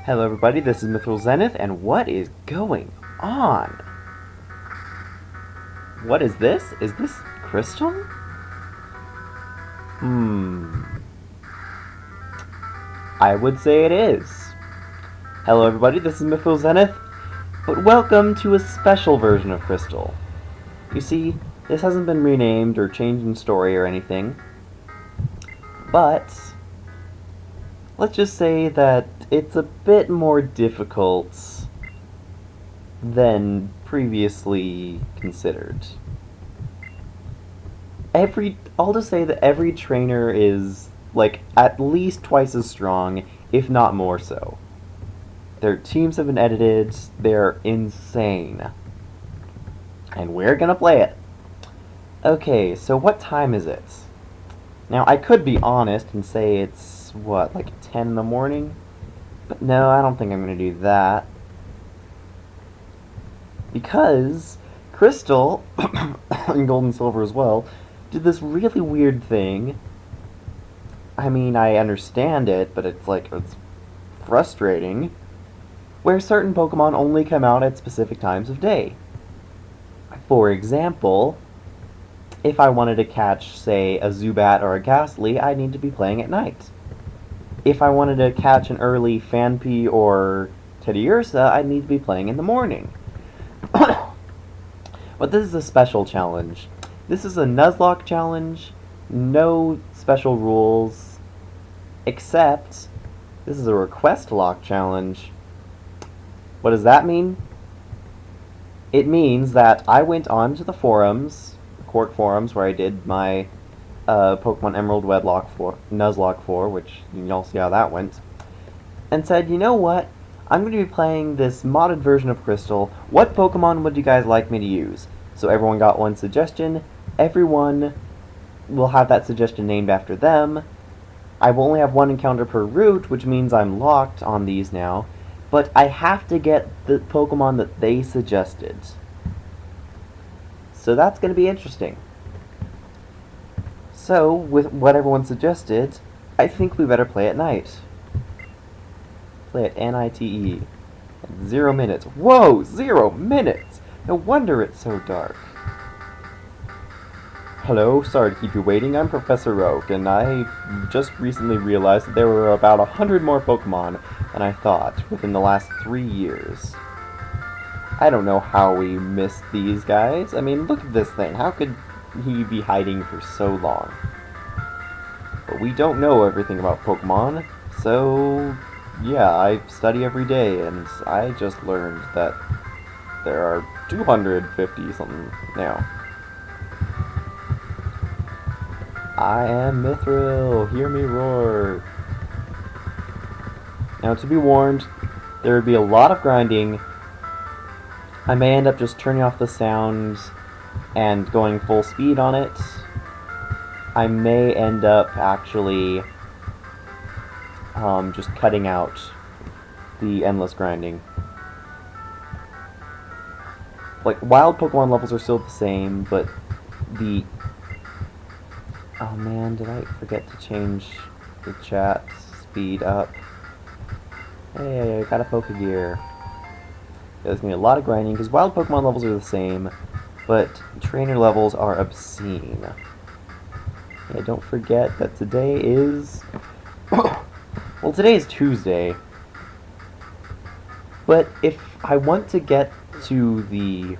Hello everybody, this is Mithril Zenith, and what is going on? What is this? Is this crystal? I would say it is. Hello everybody, this is Mithril Zenith, but welcome to a special version of Crystal. You see, this hasn't been renamed or changed in story or anything, but let's just say that it's a bit more difficult than previously considered. I'll just say that every trainer is, like, at least twice as strong, if not more so. Their teams have been edited, they're insane. And we're gonna play it. Okay, so what time is it? Now, I could be honest and say it's, what, like 10 in the morning? But no, I don't think I'm gonna do that. Because Crystal, and Gold and Silver as well, did this really weird thing. I mean, I understand it, but it's frustrating, where certain Pokemon only come out at specific times of day. For example, if I wanted to catch, say, a Zubat or a Ghastly, I need to be playing at night. If I wanted to catch an early Phanpy or Teddiursa, I'd need to be playing in the morning. But this is a special challenge. This is a Nuzlocke challenge, no special rules, except this is a RequestLocke challenge. What does that mean? It means that I went on to the forums, court forums, where I did my Pokemon Emerald Nuzlocke for, which you'll see how that went, and said, you know what? I'm going to be playing this modded version of Crystal. What Pokemon would you guys like me to use? So everyone got one suggestion. Everyone will have that suggestion named after them. I will only have one encounter per route, which means I'm locked on these now. But I have to get the Pokemon that they suggested. So that's going to be interesting. So, with what everyone suggested, I think we better play at night. Play at NITE. 0 minutes. Whoa! 0 minutes! No wonder it's so dark. Hello, sorry to keep you waiting. I'm Professor Oak, and I just recently realized that there were about 100 more Pokemon than I thought within the last 3 years. I don't know how we missed these guys. I mean, look at this thing. How could he be hiding for so long? But we don't know everything about Pokemon, so yeah, I study every day, and I just learned that there are 250 something now. I am Mithril, hear me roar. Now, to be warned, there would be a lot of grinding. I may end up just turning off the sounds and going full speed on it. I may end up actually just cutting out the endless grinding. Like, wild Pokemon levels are still the same, but the... Oh man, did I forget to change the chat speed up? Hey, I got a Pokegear. There's going to be a lot of grinding, because wild Pokemon levels are the same, but trainer levels are obscene. Yeah, don't forget that today is... well, today is Tuesday, but if I want to get to the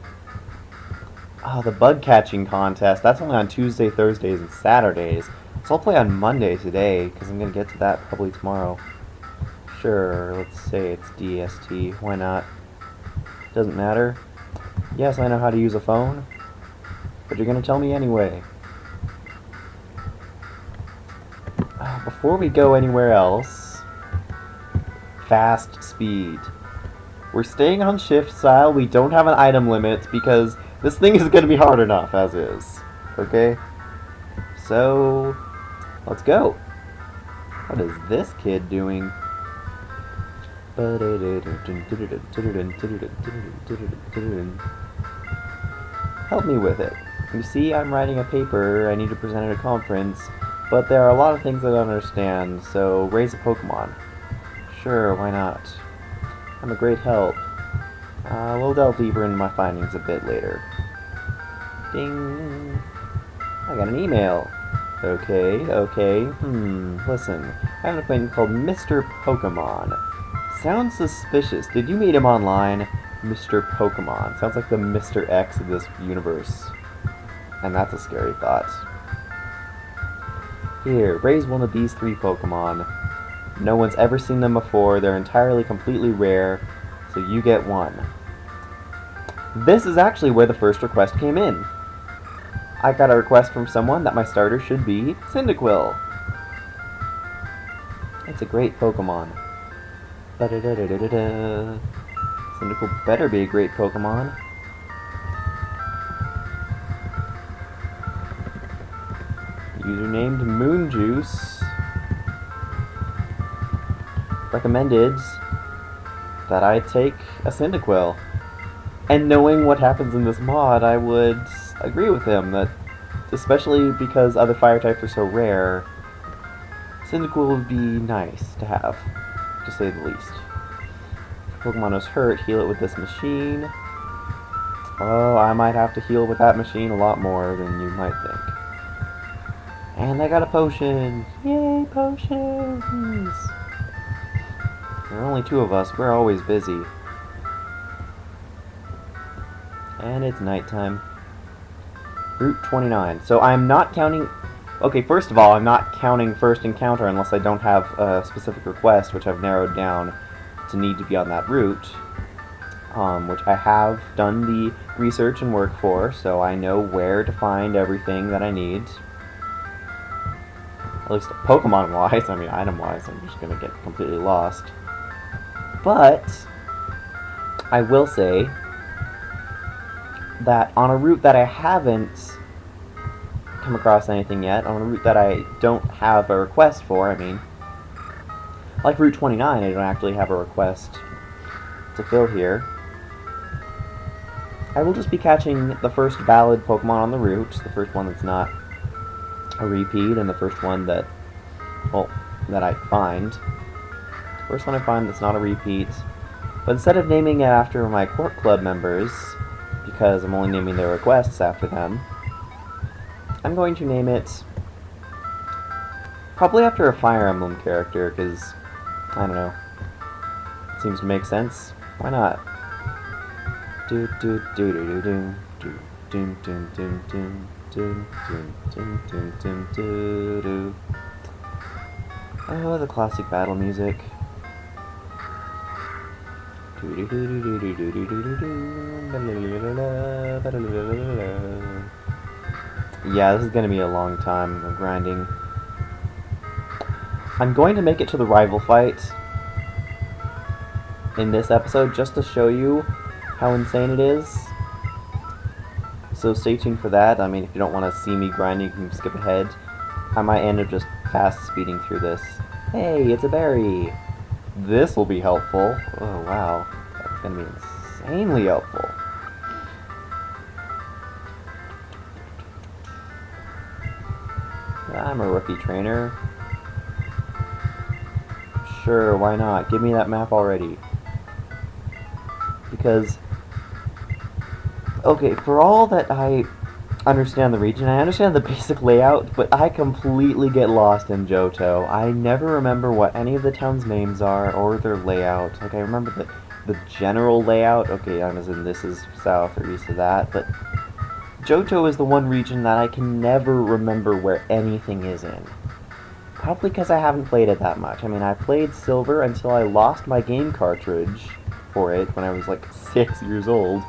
bug catching contest, that's only on Tuesday, Thursdays, and Saturdays, so I'll play on Monday today, because I'm going to get to that probably tomorrow. Sure, let's say it's DST, why not? Doesn't matter. Yes, I know how to use a phone, but you're going to tell me anyway. Before we go anywhere else, fast speed. We're staying on shift style, we don't have an item limit, because this thing is going to be hard enough as is. Okay? So, let's go. What is this kid doing? Help me with it. You see, I'm writing a paper I need to present at a conference, but there are a lot of things I don't understand, so raise a Pokemon. Sure, why not? I'm a great help. We'll delve deeper into my findings a bit later. Ding! I got an email. Okay. Listen. I have an acquaintance called Mr. Pokemon. Sounds suspicious. Did you meet him online? Mr. Pokemon. Sounds like the Mr. X of this universe. And that's a scary thought. Here, raise one of these 3 Pokemon. No one's ever seen them before. They're entirely completely rare. So you get 1. This is actually where the first request came in. I got a request from someone that my starter should be Cyndaquil. It's a great Pokemon. Cyndaquil better be a great Pokemon. User named Moonjuice recommended that I take a Cyndaquil. And knowing what happens in this mod, I would agree with him that, especially because other fire types are so rare, Cyndaquil would be nice to have, to say the least. If Pokemon is hurt, heal it with this machine. Oh, I might have to heal with that machine a lot more than you might think. And I got a potion! Yay, potions! There are only 2 of us, we're always busy. And it's nighttime. Route 29. So I'm not counting... Okay, first of all, I'm not counting first encounter unless I don't have a specific request, which I've narrowed down to need to be on that route. Which I have done the research and work for, so I know where to find everything that I need. At least Pokemon-wise, I mean item-wise, I'm just gonna get completely lost. But I will say that on a route that I haven't come across anything yet, on a route that I don't have a request for, I mean, like Route 29, I don't actually have a request to fill here. I will just be catching the first valid Pokemon on the route, the first one that's not a repeat, and the first one that, well, that I find. The first one I find that's not a repeat. But instead of naming it after my Court Club members, because I'm only naming their requests after them, I'm going to name it probably after a Fire Emblem character, because, I don't know, it seems to make sense. Why not? Do do do do do do do do do do do do do do. Oh, the classic battle music. Yeah, this is gonna be a long time of grinding. I'm going to make it to the rival fight in this episode just to show you how insane it is. So stay tuned for that. I mean, if you don't want to see me grinding, you can skip ahead. I might end up just fast speeding through this. Hey, it's a berry! This will be helpful. Oh, wow. That's going to be insanely helpful. I'm a rookie trainer. Sure, why not? Give me that map already. Because, okay, for all that I understand the region, I understand the basic layout, but I completely get lost in Johto. I never remember what any of the town's names are, or their layout. Like, I remember the general layout. Okay, I'm as in this is south or east of that, but Johto is the one region that I can never remember where anything is in. Probably because I haven't played it that much. I mean, I played Silver until I lost my game cartridge for it when I was like 6 years old.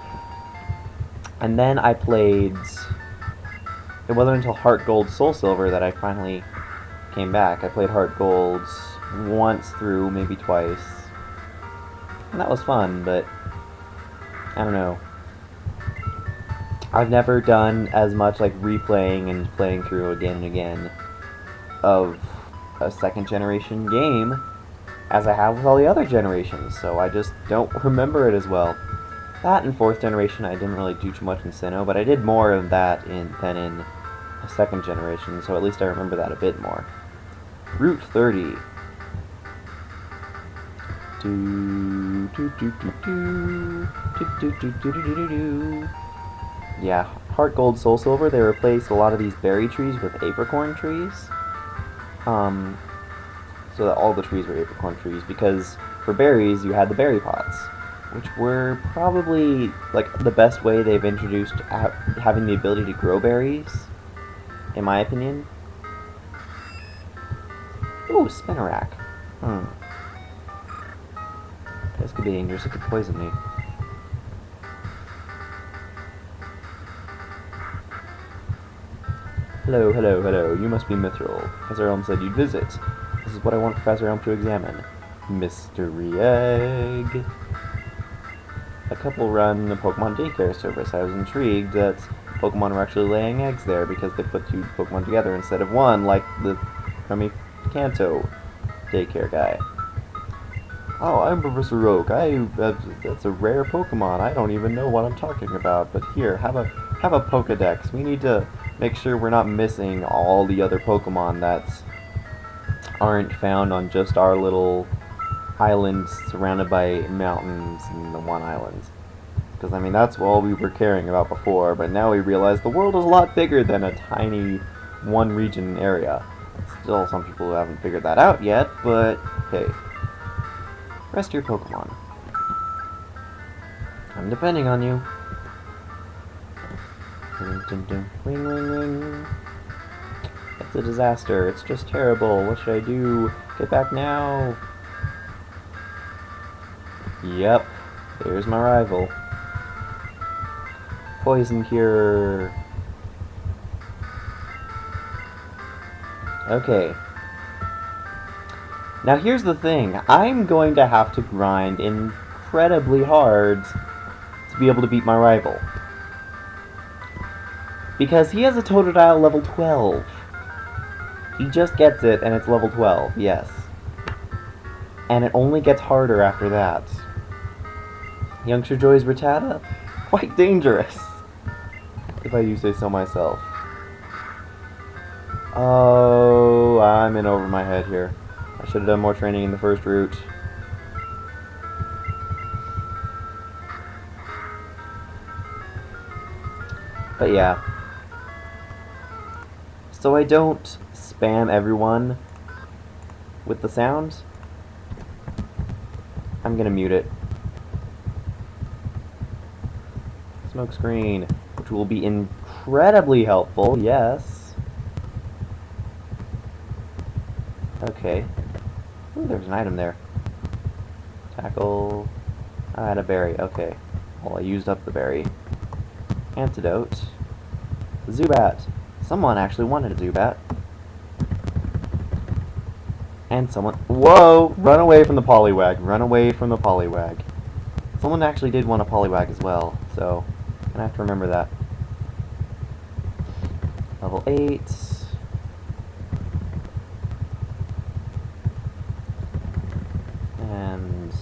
And then I played... It wasn't until Heart Gold Soul Silver that I finally came back. I played Heart Gold once through, maybe twice. And that was fun, but I don't know. I've never done as much like replaying and playing through again and again of a second generation game as I have with all the other generations, so I just don't remember it as well. That and 4th generation I didn't really do too much in Sinnoh, but I did more of that than in a 2nd generation, so at least I remember that a bit more. Route 30. Yeah, Heart Gold, Soul Silver, they replaced a lot of these berry trees with apricorn trees. So that all the trees were apricorn trees, because for berries you had the berry pots, which were probably like the best way they've introduced having the ability to grow berries, in my opinion. Ooh, Spinnerack. This could be dangerous, it could poison me. Hello, hello, hello, you must be Mithril. Professor Elm said you'd visit. This is what I want Professor Elm to examine. Mystery Egg. A couple run a Pokemon daycare service. I was intrigued that Pokemon were actually laying eggs there because they put two Pokemon together instead of one, like the crummy Kanto daycare guy. Oh, I'm Professor Oak. That's a rare Pokemon. I don't even know what I'm talking about. But here, have a Pokedex. We need to make sure we're not missing all the other Pokemon that aren't found on just our little island surrounded by mountains and the one island. Because, I mean, that's all we were caring about before, but now we realize the world is a lot bigger than a tiny one region area. Still, some people haven't figured that out yet, but hey. Rest your Pokemon. I'm depending on you. Dun, dun, dun. Ring, ring, ring. It's a disaster. It's just terrible. What should I do? Get back now. Yep. There's my rival. Poison Cure. Okay. Now here's the thing. I'm going to have to grind incredibly hard to be able to beat my rival. Because he has a Totodile level 12. He just gets it and it's level 12, yes. And it only gets harder after that. Youngster Joy's Rattata? Quite dangerous, if I do say so myself. Oh, I'm in over my head here. I should have done more training in the first route. But yeah. So I don't spam everyone with the sounds. I'm gonna mute it. Smoke screen, which will be incredibly helpful, yes. Okay. Ooh, there's an item there. Tackle. I had a berry, okay. Well, I used up the berry. Antidote. Zubat. Someone actually wanted a Zubat. And someone... Whoa! Run away from the Poliwag. Run away from the Poliwag. Someone actually did want a Poliwag as well, so I'm gonna have to remember that. Level 8. And...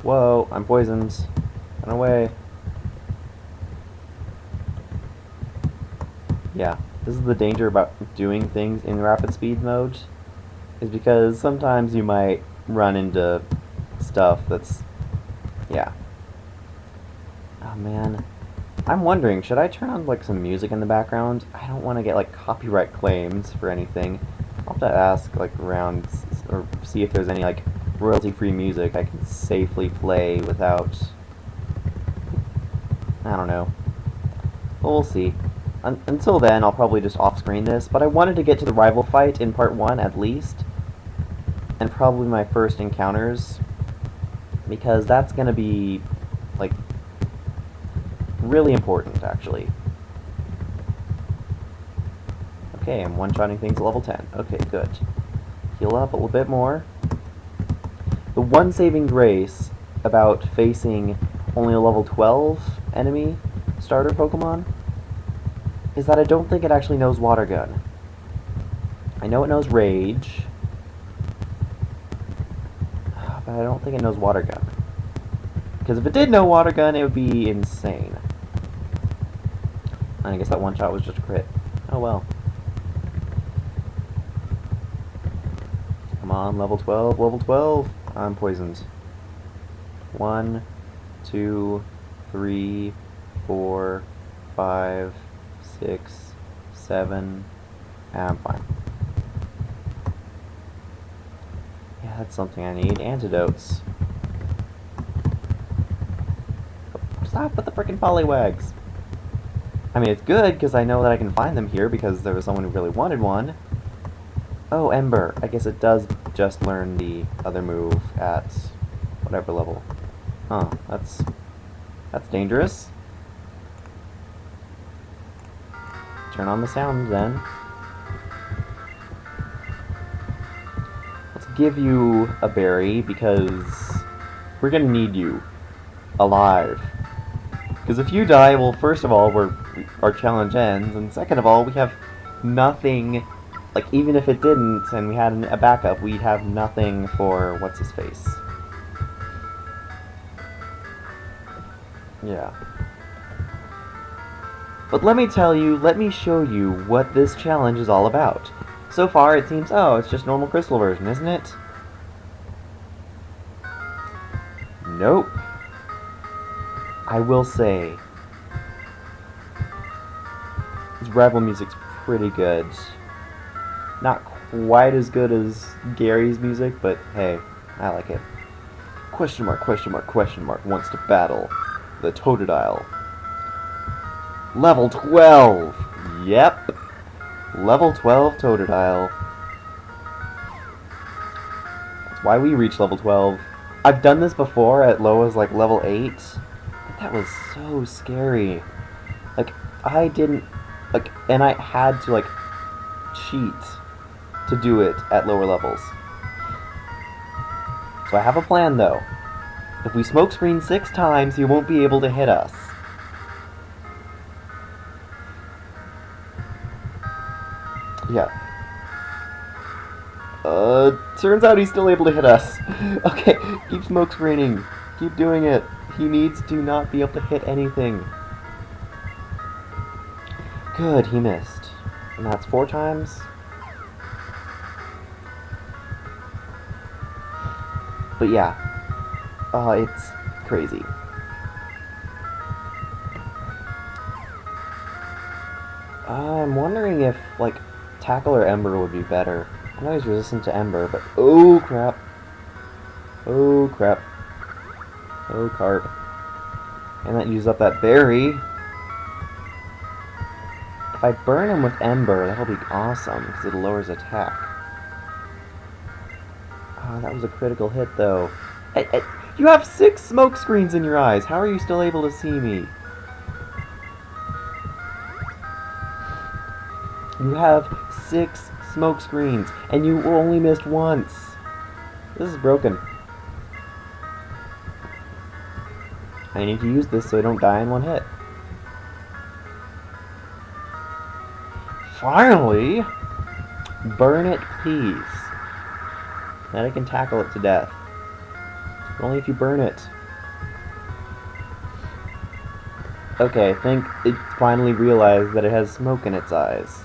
Whoa! I'm poisoned. Run away. Yeah, this is the danger about doing things in rapid speed mode, is because sometimes you might run into stuff that's... yeah. Oh man. I'm wondering, should I turn on like some music in the background? I don't want to get like copyright claims for anything. I'll have to ask like around or see if there's any like royalty-free music I can safely play without... I don't know. But we'll see. Until then, I'll probably just off-screen this, but I wanted to get to the rival fight in part 1 at least, and probably my first encounters, because that's gonna be, like, really important, actually. Okay, I'm one-shotting things at level 10. Okay, good. Heal up a little bit more. The one saving grace about facing only a level 12 enemy starter Pokemon is that I don't think it actually knows Water Gun. I know it knows Rage, but I don't think it knows Water Gun. Because if it did know Water Gun, it would be insane. And I guess that one shot was just a crit. Oh well. Come on, level 12, level 12. I'm poisoned. 1, 2, 3, 4, 5, 6, 7. I'm fine. Yeah, that's something I need. Antidotes. Stop with the frickin' pollywags! I mean, it's good, because I know that I can find them here, because there was someone who really wanted one. Oh, Ember. I guess it does just learn the other move at whatever level. Huh, that's dangerous. Turn on the sound, then. Let's give you a berry, because we're gonna need you alive. Because if you die, well, first of all, our challenge ends, and second of all, we have nothing. Like, even if it didn't, and we had a backup, we'd have nothing for what's-his-face. Yeah. But let me show you what this challenge is all about. So far, it seems, oh, it's just normal crystal version, isn't it? Nope. I will say, this rival music's pretty good. Not quite as good as Gary's music, but hey, I like it. Question mark, question mark, question mark wants to battle the Totodile. Level 12! Yep. Level 12 Totodile. That's why we reached level 12. I've done this before at low as like level 8. But that was so scary. Like, I didn't... Like, and I had to, like, cheat to do it at lower levels. So I have a plan, though. If we smokescreen 6 times, he won't be able to hit us. Yeah. Turns out he's still able to hit us. Okay, keep smokescreening. Keep doing it. He needs to not be able to hit anything. Good, he missed. And that's 4 times. But yeah. It's crazy. I'm wondering if, like, Tackle or Ember would be better. I know he's resistant to Ember, but... Oh, crap. Oh, crap. Oh, carp. And that used up that berry. If I burn him with Ember, that'll be awesome, because it lowers attack. Oh, that was a critical hit, though. You have 6 smoke screens in your eyes. How are you still able to see me? You have 6 smoke screens, and you only missed once. This is broken. I need to use this so I don't die in one hit. Finally! Burn it, please. Then I can tackle it to death. But only if you burn it. Okay, I think it finally realized that it has smoke in its eyes.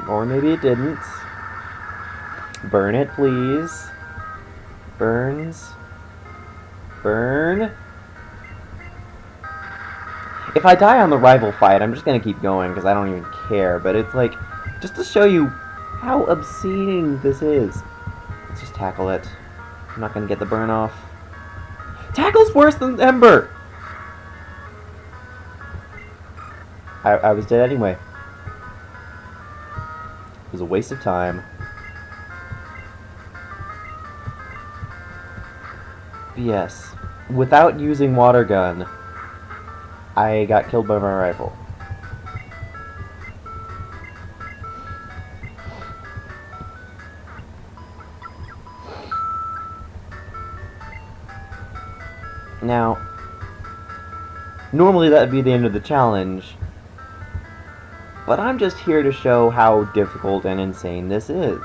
Or maybe it didn't. Burn it, please. Burns. Burn. If I die on the rival fight, I'm just gonna keep going because I don't even care. But it's like, just to show you how obscene this is. Let's just tackle it. I'm not gonna get the burn off. Tackle's worse than Ember! I was dead anyway. It was a waste of time. Yes. Without using water gun, I got killed by my rifle. Now, normally that would be the end of the challenge, but I'm just here to show how difficult and insane this is.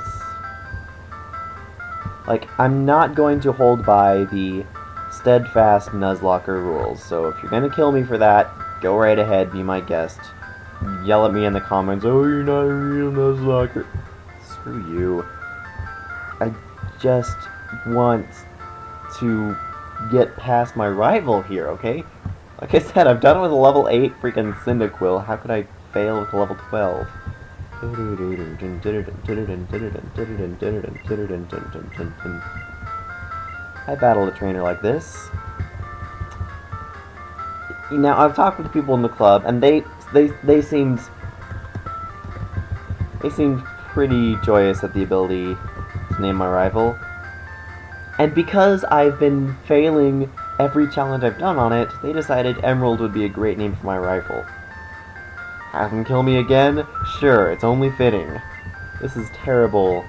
Like, I'm not going to hold by the steadfast Nuzlocker rules, so if you're gonna kill me for that, go right ahead, be my guest. Yell at me in the comments, oh, you're not a real Nuzlocker. Screw you. I just want to get past my rival here, okay? Like I said, I've done it with a level 8 freaking Cyndaquil. How could I fail with a level 12? I battled a trainer like this. Now, I've talked with people in the club, and they seemed pretty joyous at the ability to name my rival. And because I've been failing every challenge I've done on it, they decided Emerald would be a great name for my rival. Have him kill me again? Sure, it's only fitting. This is terrible.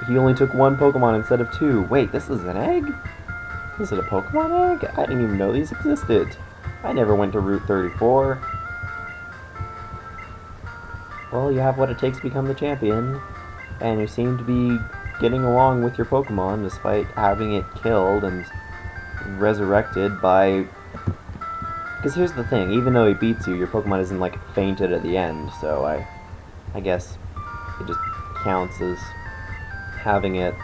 He only took one Pokemon instead of 2. Wait, this is an egg? Is it a Pokemon egg? I didn't even know these existed. I never went to Route 34. Well, you have what it takes to become the champion, and you seem to be getting along with your Pokemon despite having it killed and resurrected by... Because here's the thing, even though he beats you, your Pokemon isn't, like, fainted at the end, so I guess it just counts as having it...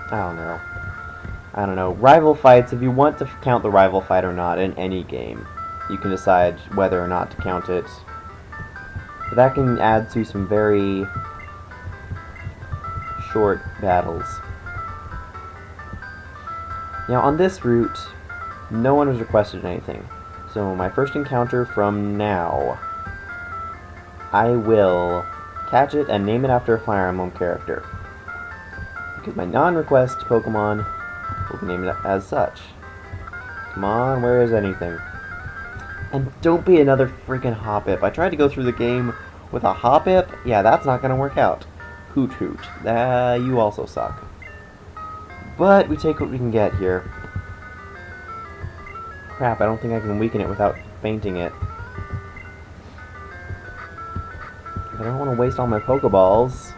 I don't know. Rival fights, if you want to count the rival fight or not in any game, you can decide whether or not to count it. But that can add to some very short battles. Now, on this route, no one has requested anything. So my first encounter from now, I will catch it and name it after a Fire Emblem character. Because my non-request Pokemon will be named as such. Come on, where is anything? And don't be another freaking Hoppip. I tried to go through the game with a Hoppip. Yeah, that's not going to work out. Hoot Hoot. You also suck. But we take what we can get here. Crap, I don't think I can weaken it without fainting it. I don't want to waste all my Pokeballs.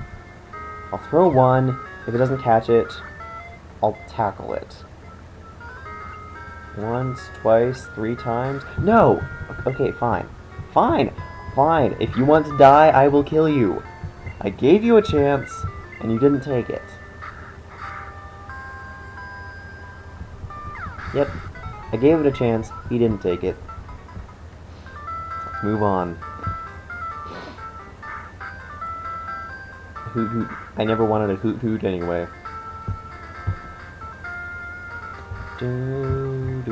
I'll throw one. If it doesn't catch it, I'll tackle it. Once, twice, 3 times. No! Okay, fine. Fine! Fine. If you want to die, I will kill you. I gave you a chance, and you didn't take it. Yep. I gave it a chance, he didn't take it. Let's move on. Hoot Hoot. I never wanted a Hoot Hoot anyway. You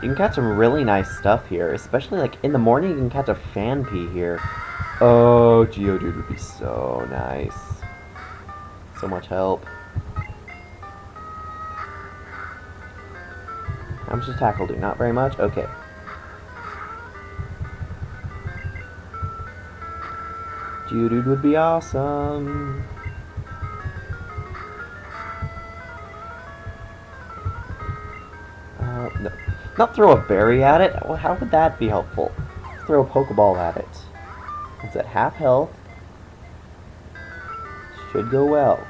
can catch some really nice stuff here, especially like in the morning you can catch a Phanpy here. Oh, Geodude would be so nice. So much help. How much does Tackle do? Not very much? Okay. Geodude would be awesome. No. Not throw a berry at it? Well, how would that be helpful? Let's throw a Pokeball at it. It's at half health. Should go well.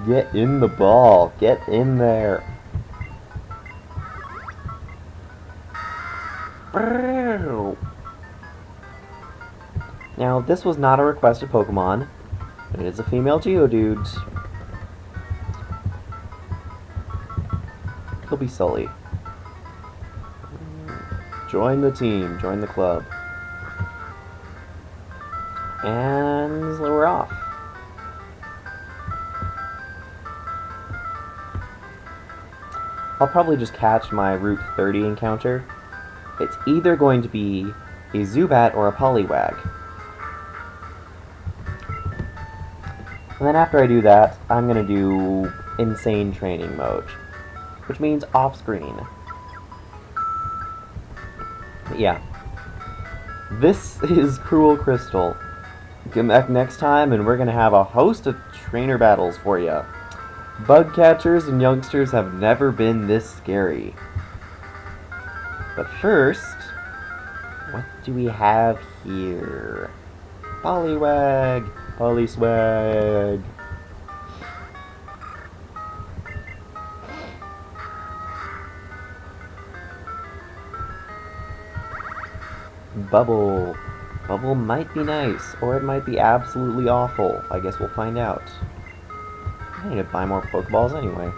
Get in the ball. Get in there. Now, this was not a requested Pokemon, but it is a female Geodude. He'll be Sully. Join the team, join the club. And we're off. I'll probably just catch my Route 30 encounter. It's either going to be a Zubat or a Poliwag. And then after I do that, I'm going to do Insane Training Mode, which means off-screen. Yeah. This is Cruel Crystal. Come back next time and we're going to have a host of trainer battles for you. Bug catchers and youngsters have never been this scary. But first, what do we have here? Poliwag! Polyswag! Bubble! Bubble might be nice, or it might be absolutely awful. I guess we'll find out. I need to buy more Pokeballs anyway.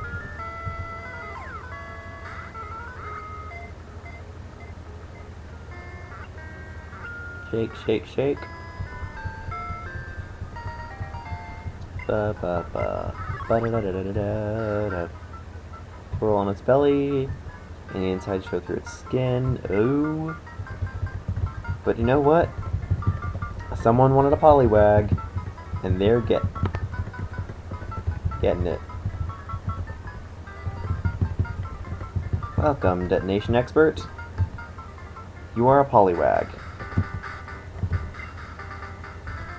Shake, shake, shake. Ba ba ba. Ba da da da da da da. Twirl on its belly, and the inside show through its skin. Ooh. But you know what? Someone wanted a Poliwag, and they're getting it. Welcome, Detonation Expert. You are a Poliwag.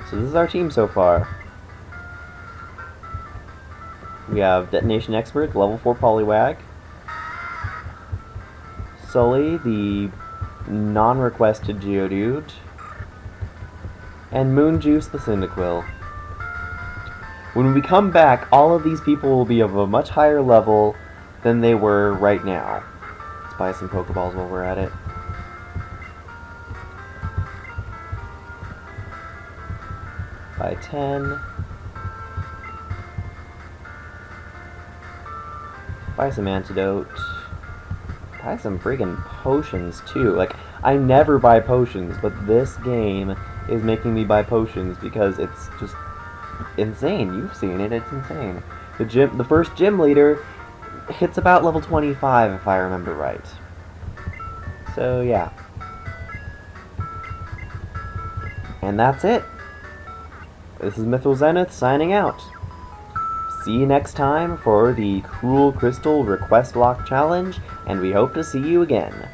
So this is our team so far. We have Detonation Expert, level 4 Poliwag. Sully, the non-requested Geodude. And Moonjuice, the Cyndaquil. When we come back, all of these people will be of a much higher level than they were right now. Let's buy some Pokeballs while we're at it. Buy 10. Buy some Antidote. Buy some friggin' potions too. Like, I never buy potions, but this game is making me buy potions because it's just insane. You've seen it, it's insane. The first gym leader hits about level 25 if I remember right. So yeah. And that's it. This is Mythal Zenith signing out. See you next time for the Cruel Crystal Request Lock Challenge, and we hope to see you again.